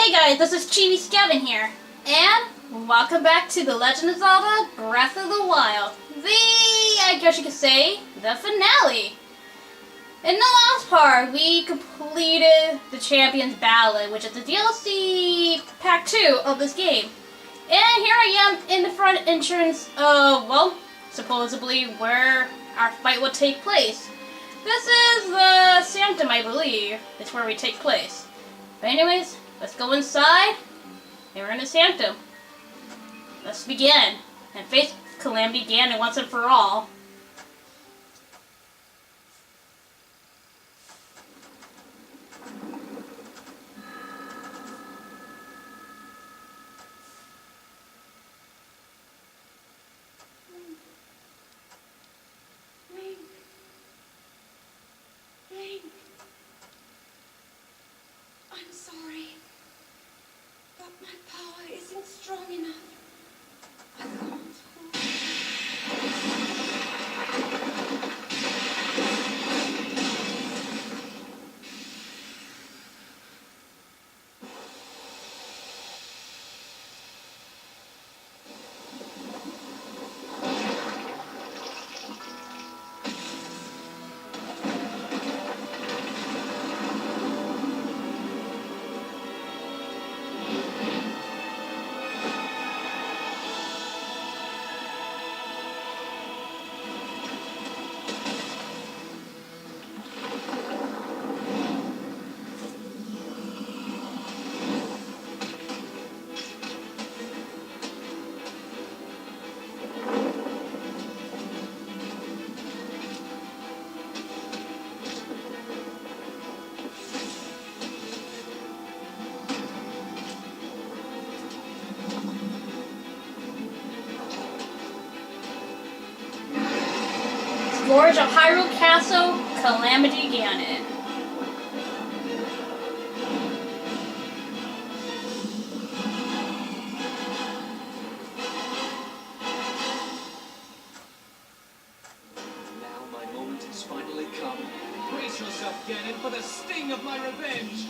Hey guys, this is ChibiSkeven here, and welcome back to The Legend of Zelda Breath of the Wild. I guess you could say, the finale. In the last part, we completed the Champion's Ballad, which is the DLC Pack 2 of this game. And here I am in the front entrance of, well, supposedly where our fight will take place. This is the Sanctum, I believe. It's where we take place. But anyways, let's go inside, and we're in the Sanctum. Let's begin, and face Calamity Ganon once and for all. I'm sorry, but my power isn't strong enough. I can't. Forge of Hyrule Castle, Calamity Ganon. Now my moment has finally come. Brace yourself, Ganon, for the sting of my revenge!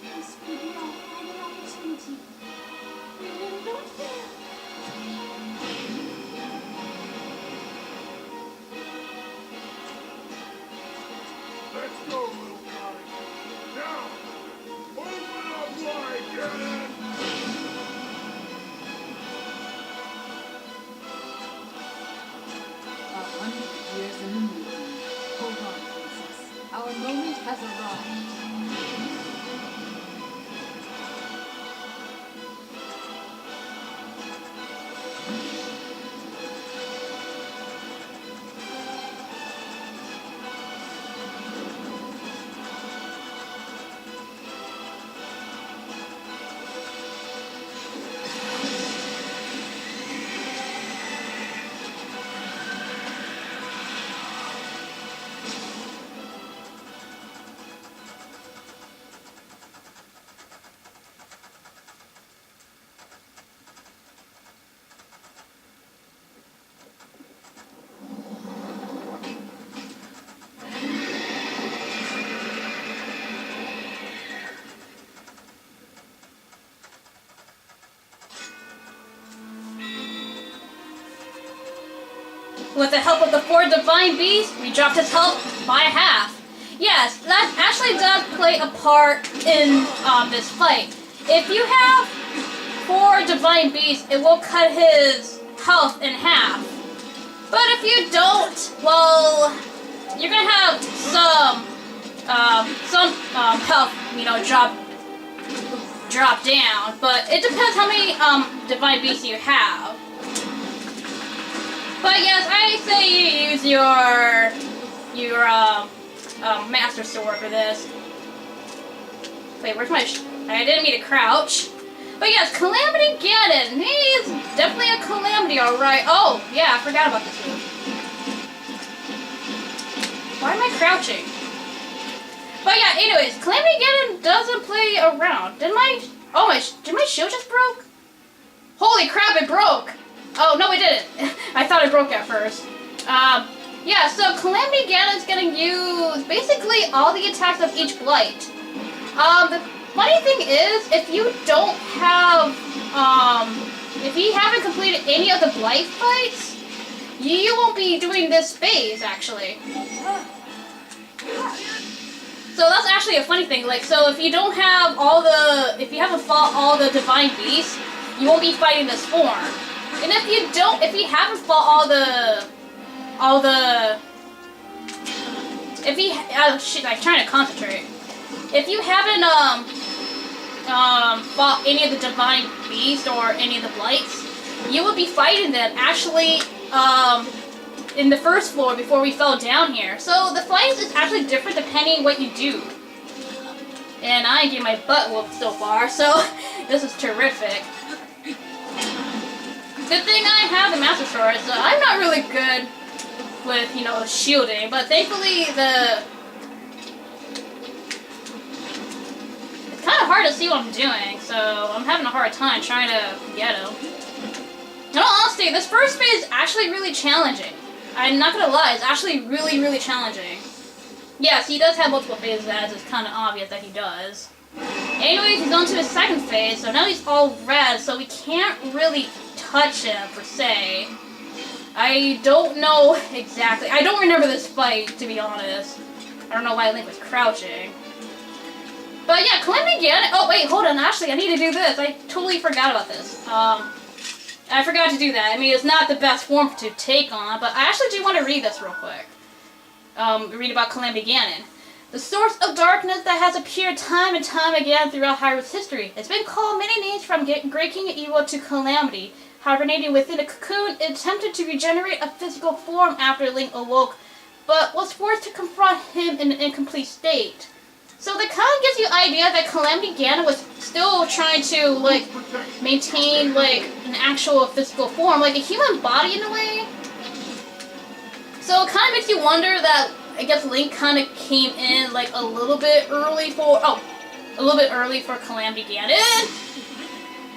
This will be our final opportunity. We will not fail. Let's go, little guy. Now, open up wide, Ganon! 100 years in the making. Hold on, princess. Our moment has arrived. With the help of the 4 divine beasts, we dropped his health by half. Yes, that actually does play a part in this fight. If you have 4 divine beasts, it will cut his health in half. But if you don't, well, you're gonna have some health, drop down. But it depends how many divine beasts you have. But yes, I say you use your Master Sword for this. Wait, where's my... I didn't mean to crouch. But yes, Calamity Ganon. He's definitely a calamity, alright. Oh, yeah, I forgot about this move. Why am I crouching? But yeah, anyways, Calamity Ganon doesn't play around. Did my shield just broke? Holy crap, it broke! Oh, no it didn't. I thought it broke at first. Yeah, so Calamity Ganon's gonna use basically all the attacks of each blight. The funny thing is, if you don't have, if you haven't completed any of the blight fights, you won't be doing this phase, actually. So that's actually a funny thing. Like, so if you don't have all the, if you haven't fought all the divine beasts, you won't be fighting this form. And if you haven't fought oh shit, I'm trying to concentrate. If you haven't fought any of the divine beasts or any of the blights, you will be fighting them actually in the first floor before we fell down here. So the fights is actually different depending what you do. And I ain't getting my butt whooped so far, so this is terrific. Good thing I have the Master Sword, so I'm not really good with, you know, shielding, but thankfully it's kind of hard to see what I'm doing, so I'm having a hard time trying to get him. In all honesty, this first phase is actually really challenging. I'm not gonna lie, it's actually really, really challenging. Yes, he does have multiple phases, as it's kind of obvious that he does. Anyways, he's on to his second phase, so now he's all red, so we can't really touch him, per se. I don't know exactly. I don't remember this fight, to be honest. I don't know why Link was crouching. But yeah, Calamity Ganon. Oh, wait, hold on. Actually, I need to do this. I totally forgot about this. I forgot to do that. I mean, it's not the best form to take on, but I actually do want to read this real quick. Read about Calamity Ganon. The source of darkness that has appeared time and time again throughout Hyrule's history. It's been called many names, from Great King of Evil to Calamity. Hibernating within a cocoon, it attempted to regenerate a physical form after Link awoke, but was forced to confront him in an incomplete state. So that kind of gives you an idea that Calamity Ganon was still trying to, like, maintain, like, an actual physical form, like a human body in a way. So it kind of makes you wonder that, I guess Link kind of came in, like, a little bit early for Calamity Ganon.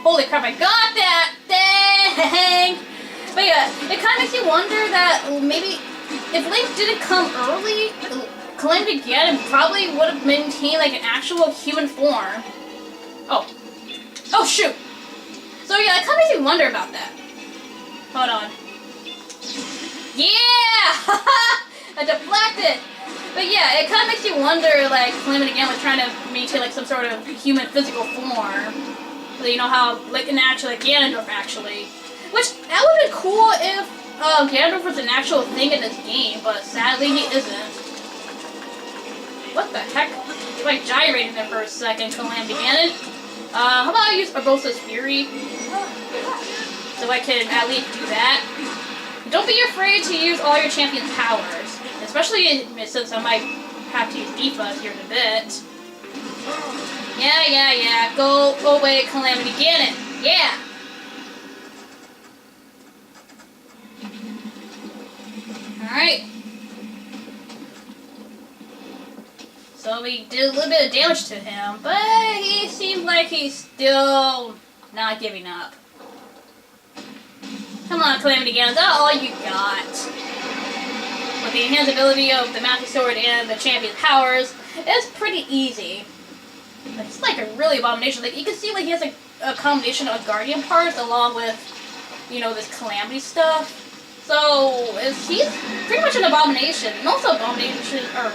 Holy crap, I got that! Dang! But yeah, it kind of makes you wonder that maybe if Link didn't come early, Calamity Ganon probably would have maintained like an actual human form. Oh. Oh shoot! So yeah, it kind of makes you wonder about that. Hold on. Yeah! I deflected! But yeah, it kind of makes you wonder, like, Calamity Ganon was trying to maintain like some sort of human physical form. You know how, like, an actual, like, Ganondorf, actually. Which, that would have been cool if Ganondorf was an actual thing in this game, but sadly he isn't. What the heck? You, like, gyrated there for a second, Calamity Ganon. How about I use Urbosa's Fury? So I can at least do that. Don't be afraid to use all your champion's powers. Especially since I might have to use Defas here in a bit. Yeah. Go away, Calamity Ganon. Yeah. Alright. So we did a little bit of damage to him, but he seems like he's still not giving up. Come on, Calamity Ganon, that's all you got. With the enhanced ability of the Master Sword and the champion's powers, it's pretty easy. It's like a really abomination. Like, you can see, like, he has a combination of Guardian parts along with, you know, this Calamity stuff. So he's pretty much an abomination, and also abomination or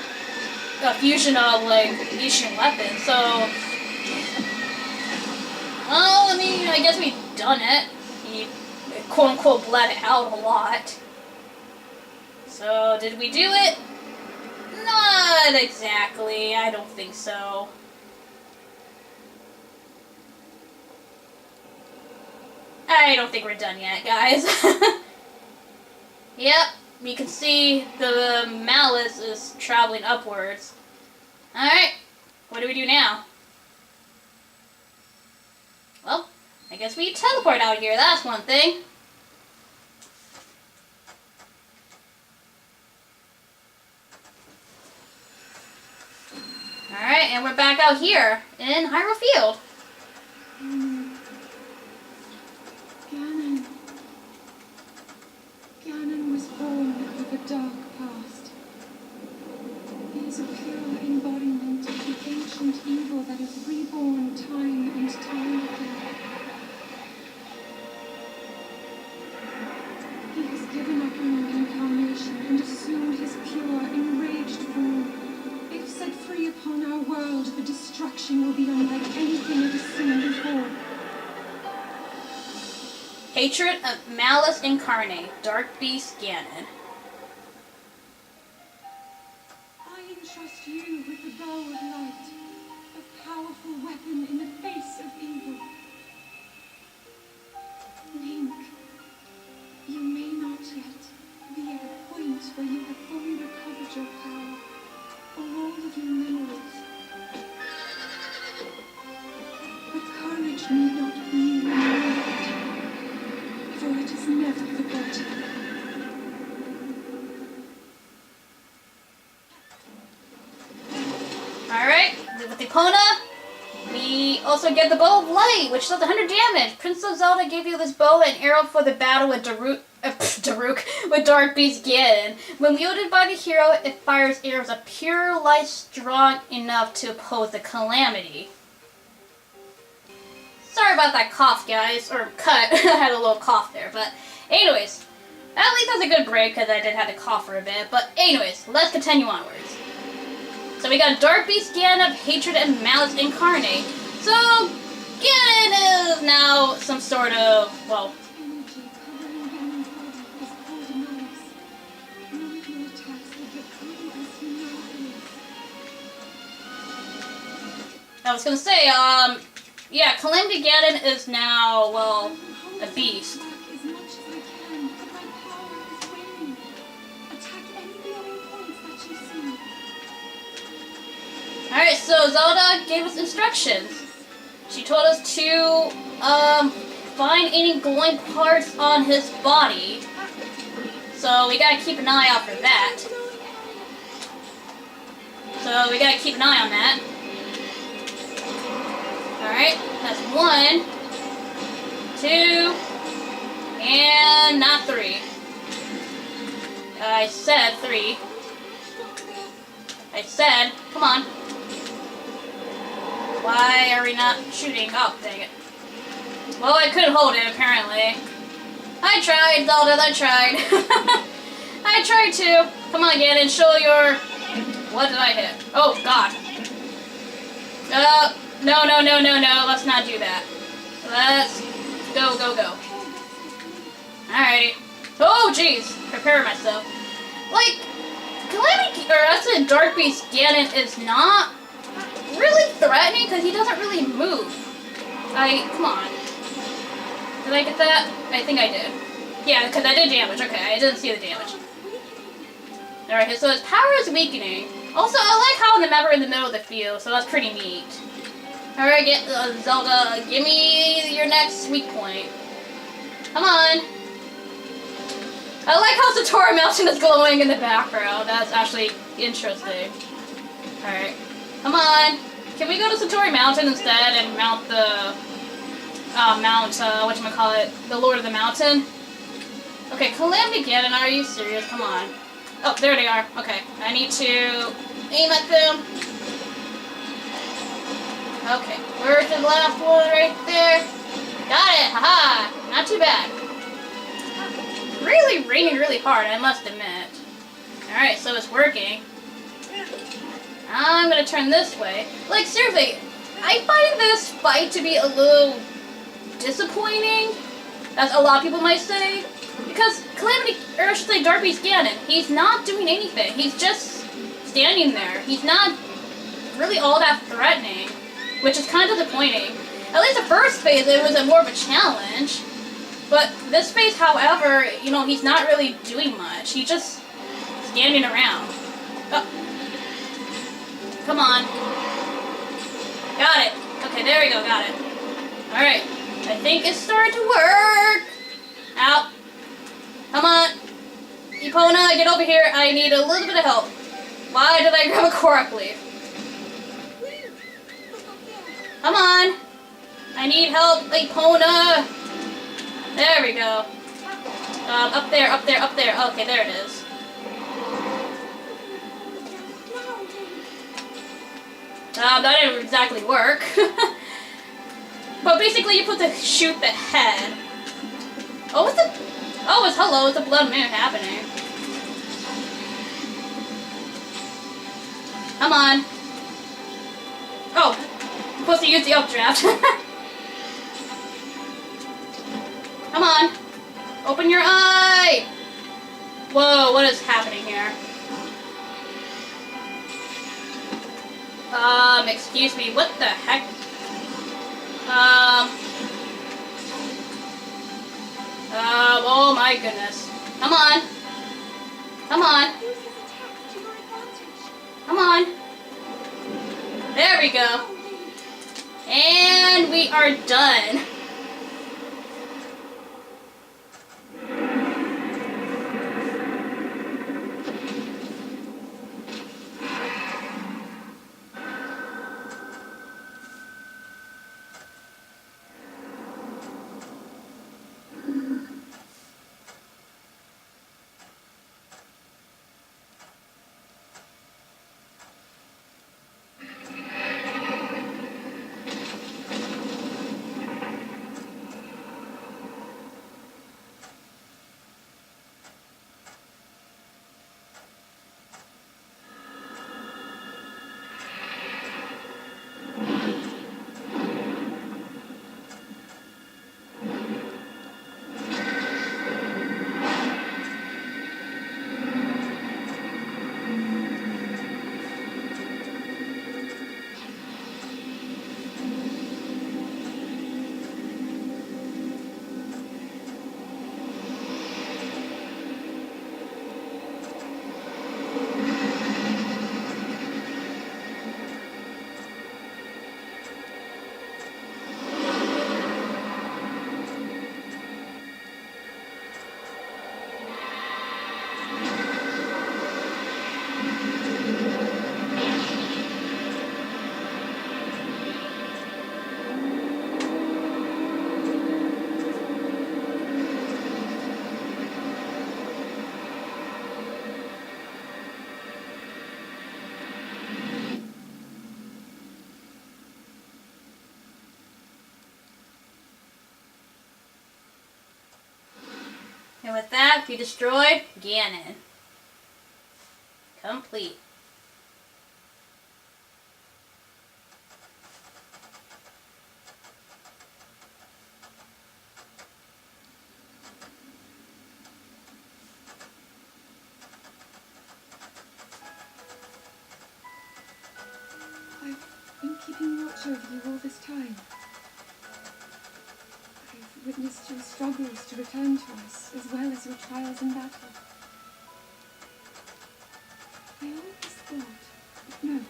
a fusion of like Asian weapons. So, well, I mean, I guess we've done it. He quote unquote bled it out a lot. So did we do it? Not exactly. I don't think so. I don't think we're done yet, guys. Yep, you can see the malice is traveling upwards. Alright, what do we do now? Well, I guess we teleport out here, that's one thing. Alright, and we're back out here in Hyrule Field. Ganon was born with a dark past. that is reborn time and time again. He has given up on reincarnation and assumed his pure, enraged form. If set free upon our world, the destruction will be unlike anything it has seen before. Hatred of Malice Incarnate, Dark Beast Ganon. I entrust you with the bow of light, a powerful weapon in the face of evil. Link, you may not yet be at a point where you have fully recovered your power, or all of your memories. But courage need not be removed, for it is never forgotten. Alright, with Epona, we also get the Bow of Light, which does 100 damage. Princess Zelda gave you this bow and arrow for the battle with with Dark Beast Ganon. When wielded by the hero, it fires arrows of pure light strong enough to oppose the Calamity. Sorry about that cough, guys, or cut. I had a little cough there, but anyways, at least that's a good break because I did have to cough for a bit. But anyways, let's continue onwards. So we got Dark Beast Ganon of Hatred and Malice Incarnate. So Ganon is now some sort of, well, Energy covering Ganon's body is called malice. None of your attacks will get through as he now is. I was gonna say, yeah, Calamity Ganon is now, well, a beast. Attack as much as I can, but my power is waning. Attack any glowing points that you see. Alright, so Zelda gave us instructions. She told us to, find any glowing parts on his body. So we gotta keep an eye out for that. So we gotta keep an eye on that. Alright, that's 1, 2, and not 3. I said 3. I said, come on. Why are we not shooting? Oh, dang it. Well, I couldn't hold it, apparently. I tried, Zelda, I tried. I tried to. Come on, Ganon, show your... What did I hit? Oh, God. No, let's not do that. Let's go. Alrighty. Oh, jeez. Prepare myself. Like, Calamity, or I said Dark Beast Ganon is not really threatening because he doesn't really move. Come on. Did I get that? I think I did. Yeah, because I did damage. Okay, I didn't see the damage. Alright, so his power is weakening. Also, I like how the map are in the middle of the field, so that's pretty neat. Alright, Zelda, give me your next weak point. Come on. I like how Satori Mountain is glowing in the background. That's actually interesting. Alright. Come on. Can we go to Satori Mountain instead and mount the... whatchamacallit? The Lord of the Mountain? Okay, Calamity Ganon, are you serious? Come on. Oh, there they are. Okay. I need to aim at them. Okay. Where's the last one right there? Got it! Haha! Not too bad. Really raining really hard, I must admit. Alright, so it's working. I'm gonna turn this way. Like, seriously, I find this fight to be a little disappointing, as a lot of people might say, because Calamity, or I should say Dark Beast Ganon, he's not doing anything. He's just standing there. He's not really all that threatening, which is kind of disappointing. At least the first phase, it was more of a challenge. But this phase, however, you know, he's not really doing much. He's just standing around. Oh. Come on. Got it. Okay, there we go. Got it. Alright. I think it's starting to work. Ow. Come on. Epona, get over here. I need a little bit of help. Why did I grab a Korok leaf? Come on. I need help, Epona. There we go. Up there. Okay, there it is. That didn't exactly work. But basically you put the shoot the head. Oh, what's the... Oh, it's hello, it's a blood moon happening. Come on. Oh, I'm supposed to use the updraft. Come on. Open your eye! Whoa, what is happening here? Excuse me, what the heck? Oh my goodness. Come on. Come on. Use his attack to your advantage. Come on. There we go. And we are done. And with that, we destroyed Ganon. Complete. I've been keeping watch over you all this time. I've witnessed your struggles to return to us, as well as your trials in battle. I always thought, no,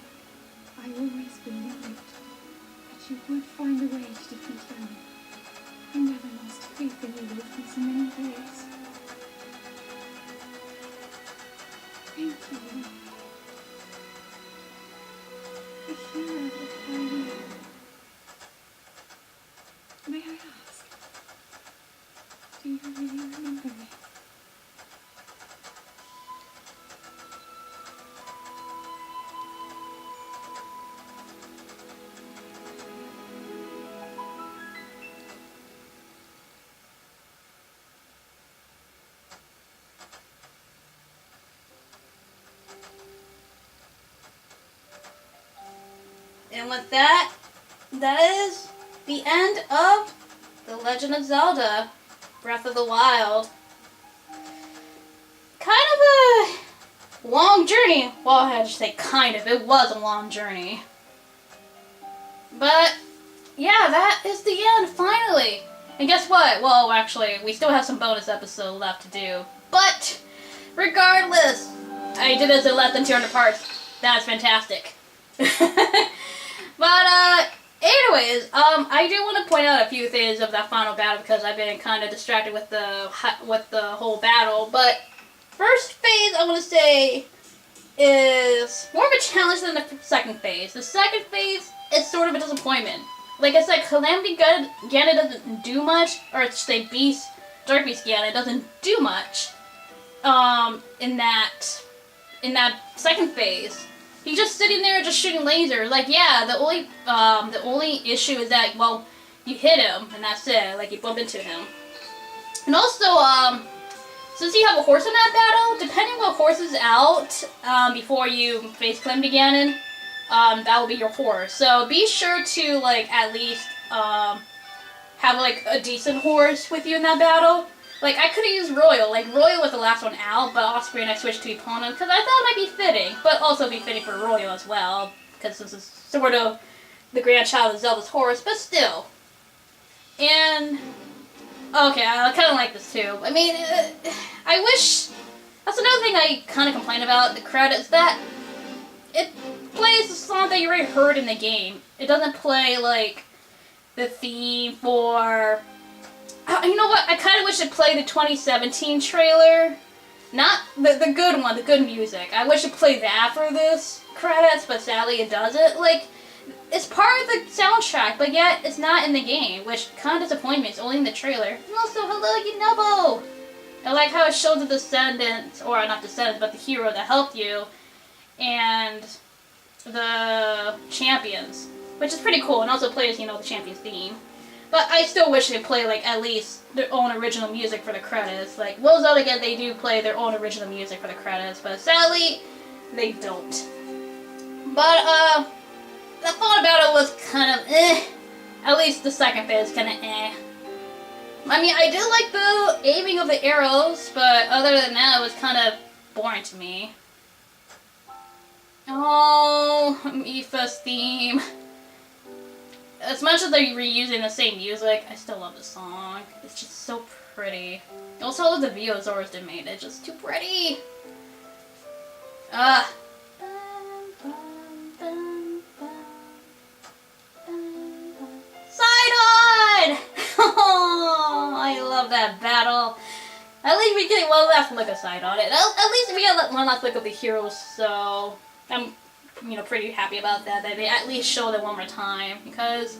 I always believed that you would find a way to defeat them. I never lost faith in you with these many years. Thank you. The hero of my life. May I ask, do you really remember me? And with that, that is the end of The Legend of Zelda Breath of the Wild. Kind of a long journey. Well, I had to say kind of. It was a long journey. But, yeah, that is the end, finally. And guess what? Well, actually, we still have some bonus episode left to do. But, regardless, I did this in less than 200 parts. That's fantastic. But, anyways, I do want to point out a few things of that final battle because I've been kind of distracted with the whole battle. But first phase, I want to say, is more of a challenge than the second phase. The second phase is sort of a disappointment. Like I said, Calamity Ganon doesn't do much, or I should say Dark Beast Ganon doesn't do much in that second phase. He's just sitting there just shooting lasers. Like, yeah, the only issue is that, well, you hit him and that's it. Like, you bump into him. And also, since you have a horse in that battle, depending what horse is out, before you face Calamity Ganon, that will be your horse. So be sure to, like, at least, have, like, a decent horse with you in that battle. Like, I could have used Royal. Like, Royal was the last one out, but off screen I switched to Epona because I thought it might be fitting, but also be fitting for Royal as well, because this is sort of the grandchild of Zelda's horse, but still. And, okay, I kind of like this too. I mean, I wish, that's another thing I kind of complain about, the credits, that it plays the song that you already heard in the game. It doesn't play, like, the theme for... You know what? I kind of wish it played the 2017 trailer. Not the good one, the good music. I wish it played that for this credits, but sadly it doesn't. Like, it's part of the soundtrack, but yet it's not in the game, which kind of disappoints me. It's only in the trailer. And also, hello, Yunobo! I like how it shows the descendants, or not descendants, but the hero that helped you, and the champions, which is pretty cool, and also plays, you know, the champions theme. But I still wish they'd play, like, at least their own original music for the credits. Like, Will Zelda, again, they do play their own original music for the credits, but sadly, they don't. But, the thought about it was kind of eh. At least the second bit is kind of eh. I mean, I did like the aiming of the arrows, but other than that, it was kind of boring to me. Oh, Mipha's theme. As much as they're reusing the same music, I still love the song. It's just so pretty. Also, all of the videos they made, it's just too pretty. Sidon! Oh, I love that battle. At least we get one last look of Sidon. At least we got one last look of the heroes, so I'm, you know, pretty happy about that. That they at least show them one more time, because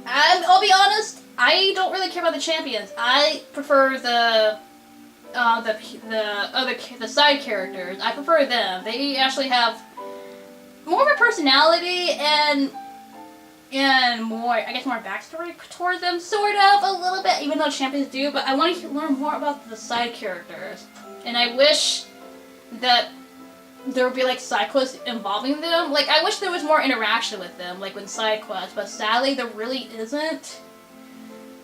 I'll be honest, I don't really care about the champions. I prefer the side characters. I prefer them. They actually have more of a personality and more, I guess, more backstory towards them, sort of, a little bit, even though champions do, but I want to learn more about the side characters. And I wish that there would be, like, side quests involving them. Like, I wish there was more interaction with them, like, with side quests, but sadly there really isn't.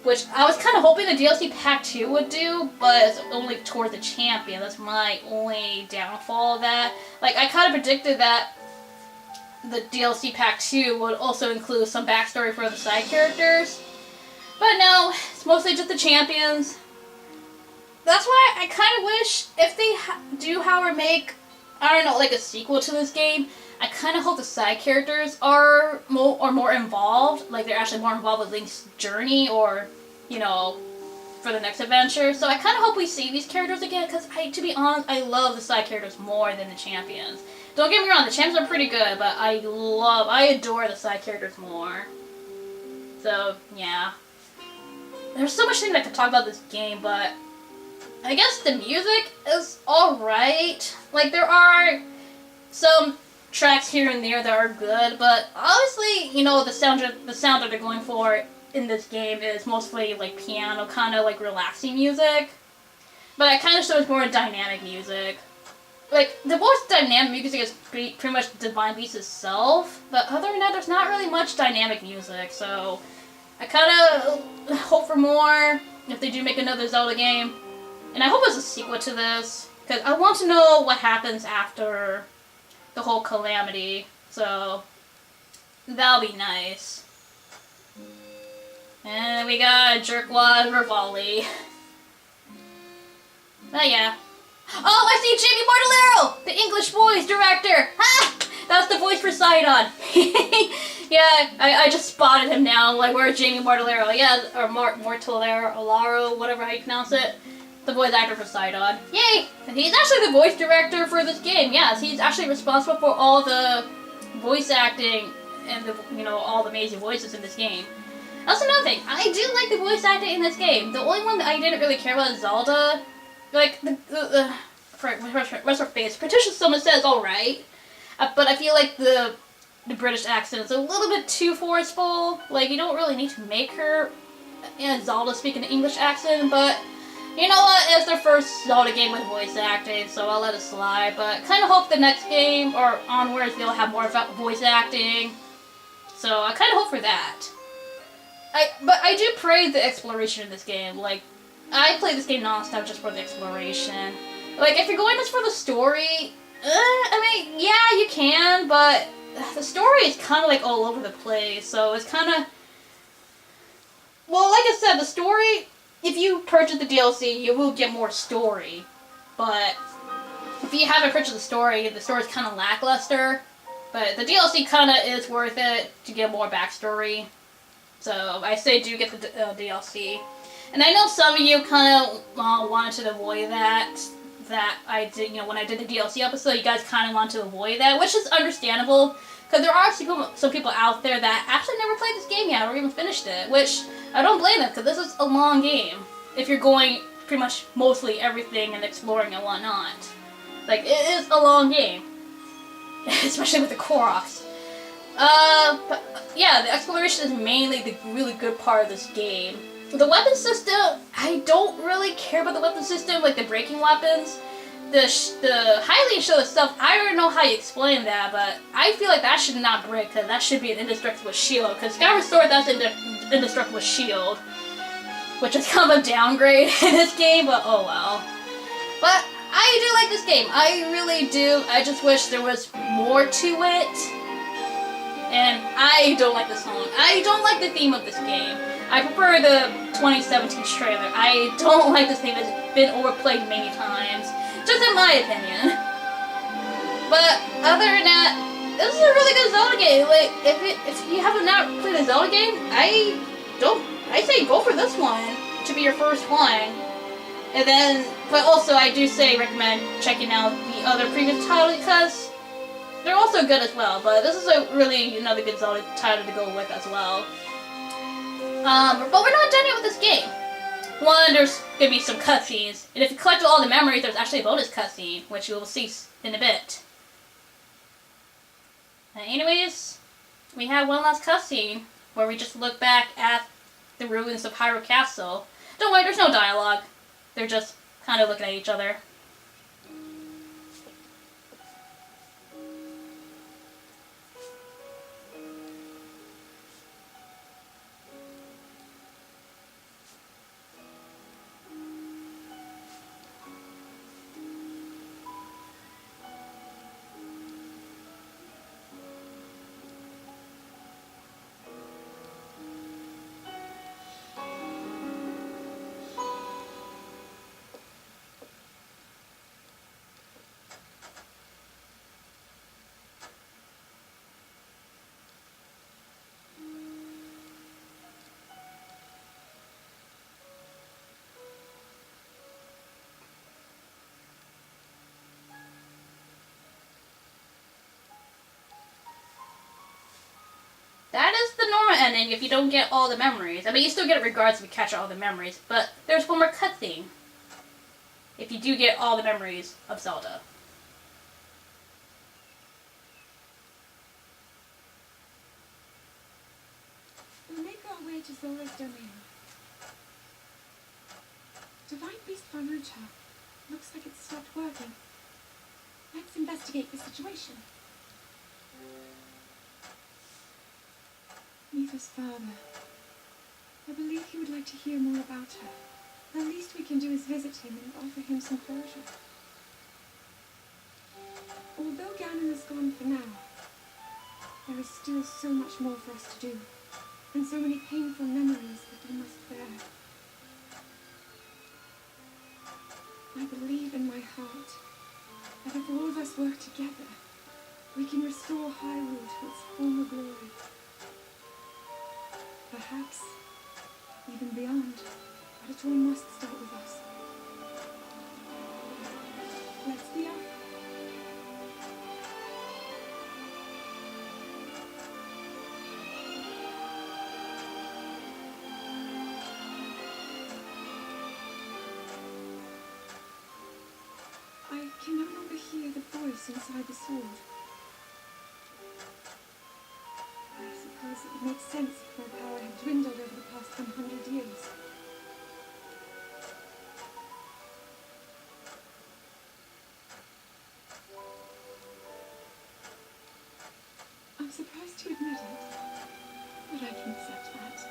Which I was kind of hoping the DLC Pack 2 would do, but it's only towards the champion. That's my only downfall of that. Like, I kind of predicted that the DLC Pack 2 would also include some backstory for the side characters. But no, it's mostly just the champions. That's why I kind of wish, if they do, however, make, I don't know, like a sequel to this game, I kind of hope the side characters are more involved. Like, they're actually more involved with Link's journey, or, you know, for the next adventure. So I kind of hope we see these characters again, because to be honest, I love the side characters more than the champions. Don't get me wrong, the champions are pretty good, but I adore the side characters more. So, yeah. There's so much things I could talk about this game, but I guess the music is alright. Like, there are some tracks here and there that are good, but obviously, you know, the sound that they're going for in this game is mostly, like, piano, kind of, like, relaxing music. But I kind of shows more dynamic music. Like, the most dynamic music is pretty much Divine Beast itself, but other than that, there's not really much dynamic music, so I kind of hope for more if they do make another Zelda game. And I hope it's a sequel to this, because I want to know what happens after the whole Calamity, so that'll be nice. And we got Jerkwad Rivali. Oh yeah. Oh, I see Jamie Mortellero, the English voice director. Ha! That's the voice for Sidon. Yeah, I just spotted him now. Like, where's Jamie Mortellero? Yeah, or Mortellero, whatever how you pronounce it. The voice actor for Sidon. Yay! He's actually the voice director for this game. Yes, he's actually responsible for all the voice acting and the, you know, all the amazing voices in this game. That's another thing. I do like the voice acting in this game. The only one that I didn't really care about is Zelda. Like, what's her face? Patricia Summer says alright. But I feel like the British accent is a little bit too forceful. Like, you don't really need to make her Zelda speak an English accent, but you know what? It's their first Zelda game with voice acting, so I'll let it slide. But kind of hope the next game or onwards they'll have more voice acting. So I kind of hope for that. But I do praise the exploration in this game. Like, I play this game non-stop just for the exploration. Like, if you're going just for the story, I mean, yeah, you can, but the story is kind of like all over the place. So it's kind of, well, like I said, the story, if you purchase the DLC, you will get more story. But if you haven't purchased the story is kind of lackluster. But the DLC kind of is worth it to get more backstory. So I say do get the DLC. And I know some of you kind of wanted to avoid that I did, when I did the DLC episode, you guys kind of want to avoid that, which is understandable. Because there are some people out there that actually never played this game yet or even finished it, which I don't blame them because this is a long game. If you're going pretty much mostly everything and exploring and whatnot. Like, it is a long game. Especially with the Koroks. But yeah, the exploration is mainly the really good part of this game. The weapon system, I don't really care about the weapon system, like the breaking weapons. The highly show stuff, I don't know how you explain that, but I feel like that should not break, because that should be an indestructible shield, because Skyward Sword, that's an indestructible shield, which is kind of a downgrade in this game, but oh well. But I do like this game, I really do. I just wish there was more to it, and I don't like the song. I don't like the theme of this game. I prefer the 2017 trailer. I don't like this theme, it's been overplayed many times. Just in my opinion. But other than that, this is a really good Zelda game. Like, if you haven't not played a Zelda game, I say go for this one to be your first one. And then, but also I do say recommend checking out the other previous titles because they're also good as well. But this is another good Zelda title to go with as well. But we're not done yet with this game. One, there's going to be some cutscenes, and if you collect all the memories, there's actually a bonus cutscene, which you will see in a bit. Anyways, we have one last cutscene, where we just look back at the ruins of Hyrule Castle. Don't worry, there's no dialogue. They're just kind of looking at each other. That is the normal ending if you don't get all the memories. I mean, you still get it regardless if you catch all the memories, but there's one more cutscene if you do get all the memories of Zelda. We'll make our way to Zola's domain. Divine Beast Farmucha. Looks like it's stopped working. Let's investigate the situation. Mifa's father. I believe he would like to hear more about her. The least we can do is visit him and offer him some closure. Although Ganon is gone for now, there is still so much more for us to do, and so many painful memories that we must bear. I believe in my heart that if all of us work together, we can restore Hyrule to its former glory. Perhaps even beyond, but it all must start with us. Let's be off. I can no longer hear the voice inside the sword. It makes sense if my power had dwindled over the past 100 years. I'm surprised to admit it, but I can accept that.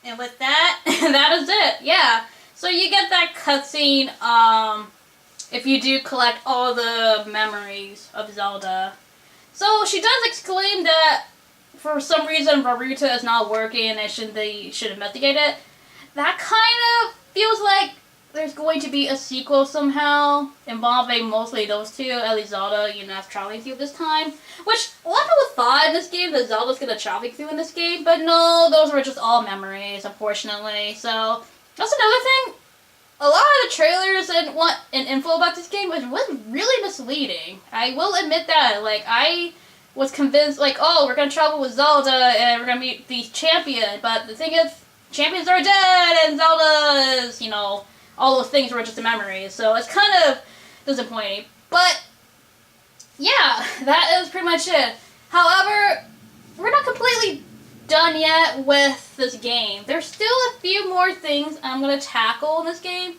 And with that, that is it. Yeah. So you get that cutscene, if you do collect all the memories of Zelda. So she does exclaim that for some reason Varuta is not working and they should investigate it. That kind of feels like there's going to be a sequel somehow involving mostly those two, at least Zelda, traveling through this time. Which, a lot of people thought in this game that Zelda's going to travel through in this game, but no, those were just all memories, unfortunately. So, that's another thing. A lot of the trailers and info about this game was really misleading. I will admit that. Like, I was convinced, like, oh, we're going to travel with Zelda and we're going to meet the champion, but the thing is, champions are dead and Zelda is, all those things were just a memory, so it's kind of disappointing. But, yeah, that is pretty much it. However, we're not completely done yet with this game. There's still a few more things I'm going to tackle in this game.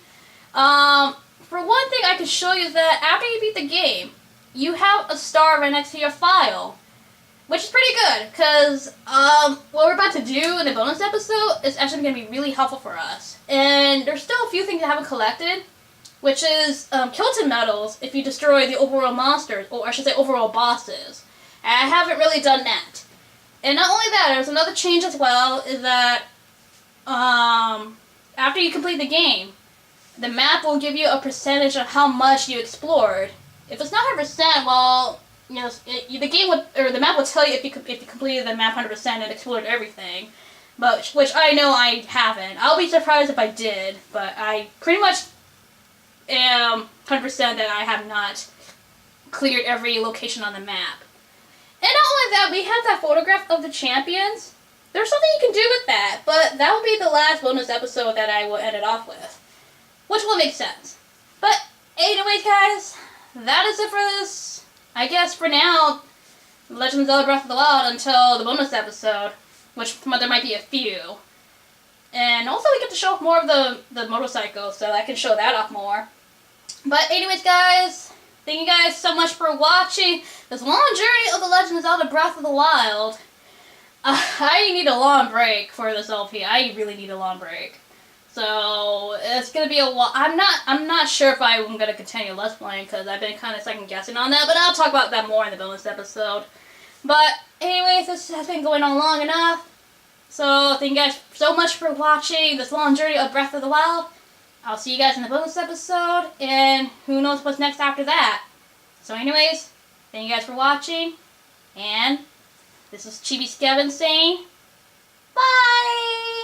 For one thing I can show you is that after you beat the game, you have a star right next to your file. Which is pretty good, because what we're about to do in the bonus episode is actually going to be really helpful for us. And there's still a few things I haven't collected, which is Kilton medals if you destroy the overworld monsters, or I should say overworld bosses. And I haven't really done that. And not only that, there's another change as well, is that after you complete the game, the map will give you a percentage of how much you explored. If it's not 100%, well, the game would, or the map will tell you if you completed the map 100% and explored everything, but which I know I haven't. I'll be surprised if I did, but I pretty much am 100% that I have not cleared every location on the map. And not only that, we have that photograph of the champions. There's something you can do with that, but that will be the last bonus episode that I will end it off with, which will make sense. But anyways, guys, that is it for this. I guess for now, Legend of Zelda Breath of the Wild until the bonus episode, which there might be a few. And also we get to show off more of the motorcycle, so I can show that off more. But anyways, guys, thank you guys so much for watching this long journey of the Legend of Zelda Breath of the Wild. I need a long break for this LP. I really need a long break. So it's gonna be a while. I'm not sure if I'm gonna continue Let's Playing because I've been kind of second guessing on that, but I'll talk about that more in the bonus episode. But anyways, this has been going on long enough. So thank you guys so much for watching this long journey of Breath of the Wild. I'll see you guys in the bonus episode, and who knows what's next after that. So anyways, thank you guys for watching, and this is ChibiSkeven saying bye.